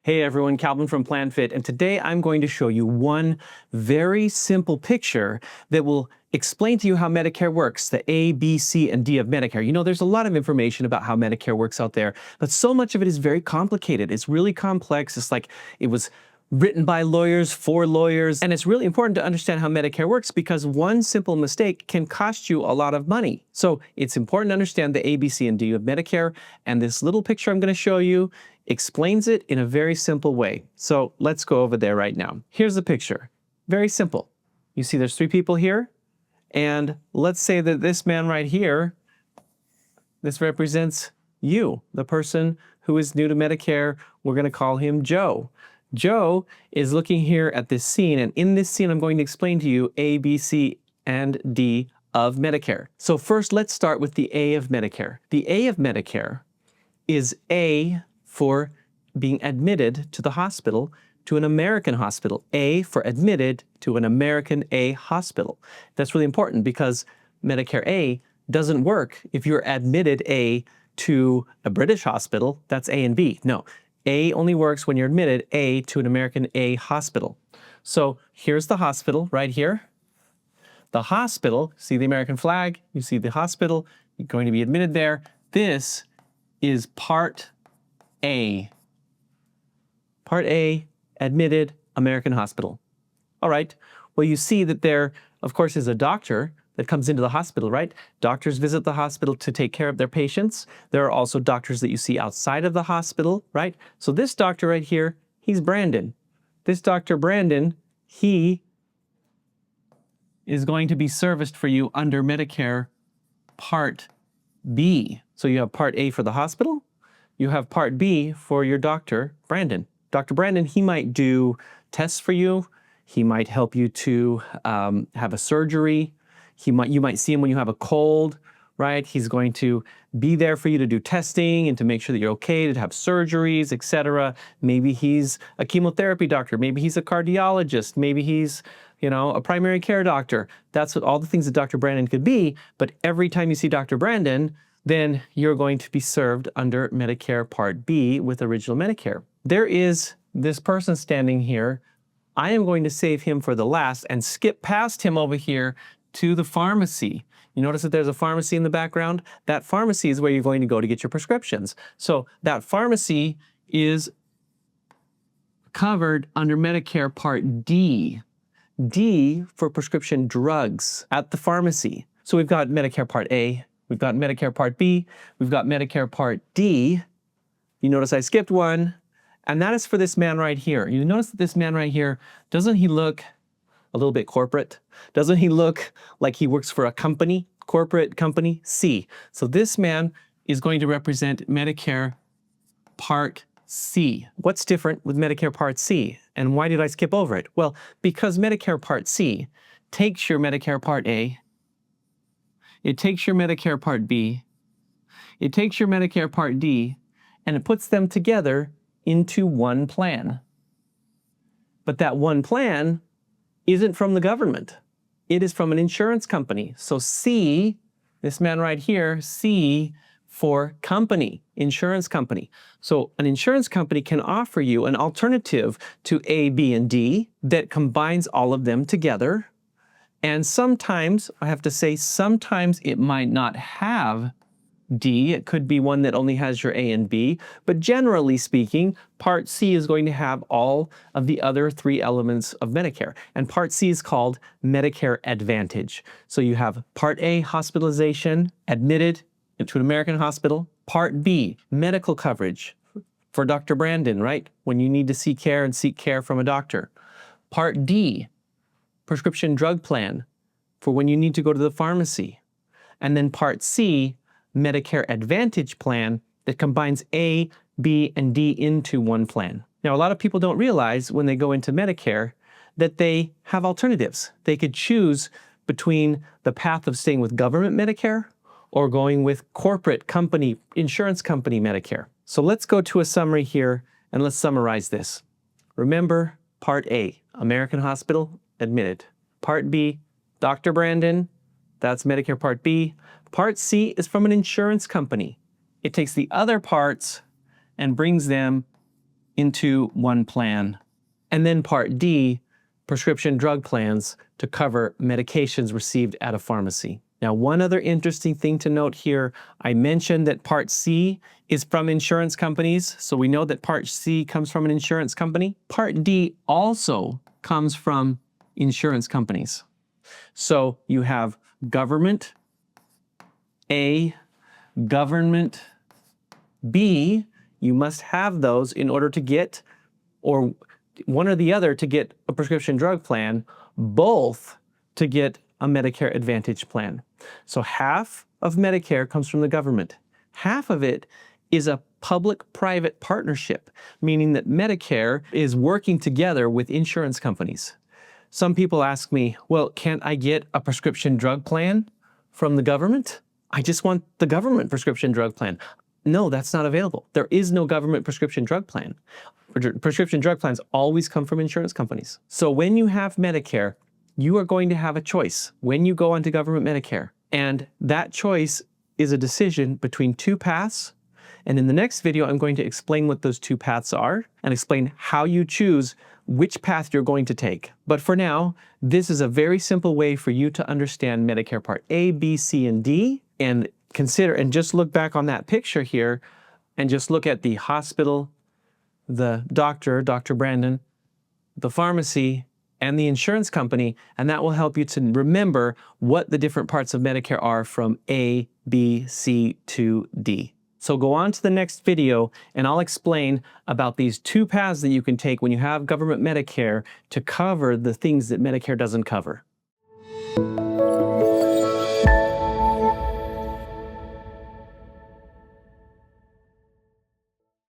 Hey everyone, Calvin from PlanFit, and today I'm going to show you one very simple picture that will explain to you how Medicare works, the A, B, C, and D of Medicare. You know, there's a lot of information about how Medicare works out there, but so much of it is very complicated. It's really complex. It's like it was written by lawyers for lawyers, and it's really important to understand how Medicare works because one simple mistake can cost you a lot of money. So it's important to understand the A, B, C, and D of Medicare, and this little picture I'm going to show you explains it in a very simple way. So let's go over there right now. Here's the picture. Very simple. You see there's three people here, and let's say that this man right here, this represents you, the person who is new to Medicare. We're going to call him Joe. Joe is looking here at this scene, and in this scene I'm going to explain to you A, B, C, and D of Medicare. So first let's start with the A of Medicare. The A of Medicare is A for being admitted to the hospital, to an American hospital. A for admitted to an American A hospital. That's really important because Medicare A doesn't work if you're admitted A to a British hospital. That's A and B. No, A only works when you're admitted A to an American A hospital. So here's the hospital right here. The hospital, see the American flag, you see the hospital, you're going to be admitted there. This is Part A. Part A, admitted American hospital. All right, well, you see that there, of course, is a doctor that comes into the hospital, right? Doctors visit the hospital to take care of their patients. There are also doctors that you see outside of the hospital, right? So this doctor right here, he's Brandon. This Dr. Brandon, he is going to be serviced for you under Medicare Part B. So you have Part A for the hospital. You have Part B for your doctor, Brandon. Dr. Brandon, he might do tests for you. He might help you to have a surgery. You might see him when you have a cold, right? He's going to be there for you to do testing and to make sure that you're okay, to have surgeries, etc. Maybe he's a chemotherapy doctor. Maybe he's a cardiologist. Maybe he's, a primary care doctor. That's what all the things that Dr. Brandon could be. But every time you see Dr. Brandon, then you're going to be served under Medicare Part B with Original Medicare. There is this person standing here. I am going to save him for the last and skip past him over here to the pharmacy. You notice that there's a pharmacy in the background? That pharmacy is where you're going to go to get your prescriptions. So that pharmacy is covered under Medicare Part D. D for prescription drugs at the pharmacy. So we've got Medicare Part A, we've got Medicare Part B, we've got Medicare Part D. You notice I skipped one, and that is for this man right here. You notice that this man right here, doesn't he look a little bit corporate? Doesn't he look like he works for a company, corporate company? C. So this man is going to represent Medicare Part C. What's different with Medicare Part C? And why did I skip over it? Well, because Medicare Part C takes your Medicare Part A, it takes your Medicare Part B, it takes your Medicare Part D, and it puts them together into one plan. But that one plan isn't from the government. It is from an insurance company. So C, this man right here, C for company, insurance company. So an insurance company can offer you an alternative to A, B, and D that combines all of them together. And sometimes, I have to say, sometimes it might not have D. It could be one that only has your A and B. But generally speaking, Part C is going to have all of the other three elements of Medicare. And Part C is called Medicare Advantage. So you have Part A, hospitalization, admitted into an American hospital. Part B, medical coverage for Dr. Brandon, right? When you need to seek care from a doctor. Part D, prescription drug plan for when you need to go to the pharmacy. And then Part C, Medicare Advantage plan that combines A, B, and D into one plan. Now, a lot of people don't realize when they go into Medicare that they have alternatives. They could choose between the path of staying with government Medicare or going with corporate company, insurance company Medicare. So let's go to a summary here and let's summarize this. Remember, Part A, American hospital, admitted. Part B, Dr. Brandon, that's Medicare Part B. Part C is from an insurance company. It takes the other parts and brings them into one plan. And then Part D, prescription drug plans to cover medications received at a pharmacy. Now, one other interesting thing to note here, I mentioned that Part C is from insurance companies, so we know that Part C comes from an insurance company. Part D also comes from insurance companies. So you have government A, government B. You must have those in order to get, or one or the other to get a prescription drug plan, both to get a Medicare Advantage plan. So half of Medicare comes from the government. Half of it is a public-private partnership, meaning that Medicare is working together with insurance companies. Some people ask me, well, can't I get a prescription drug plan from the government? I just want the government prescription drug plan. No, that's not available. There is no government prescription drug plan. Prescription drug plans always come from insurance companies. So when you have Medicare, you are going to have a choice when you go onto government Medicare. And that choice is a decision between two paths. And in the next video, I'm going to explain what those two paths are and explain how you choose which path you're going to take. But for now, this is a very simple way for you to understand Medicare Part A, B, C, and D, and consider, and just look back on that picture here, and just look at the hospital, the doctor, Dr. Brandon, the pharmacy, and the insurance company, and that will help you to remember what the different parts of Medicare are from A, B, C to D. So go on to the next video and I'll explain about these two paths that you can take when you have government Medicare to cover the things that Medicare doesn't cover.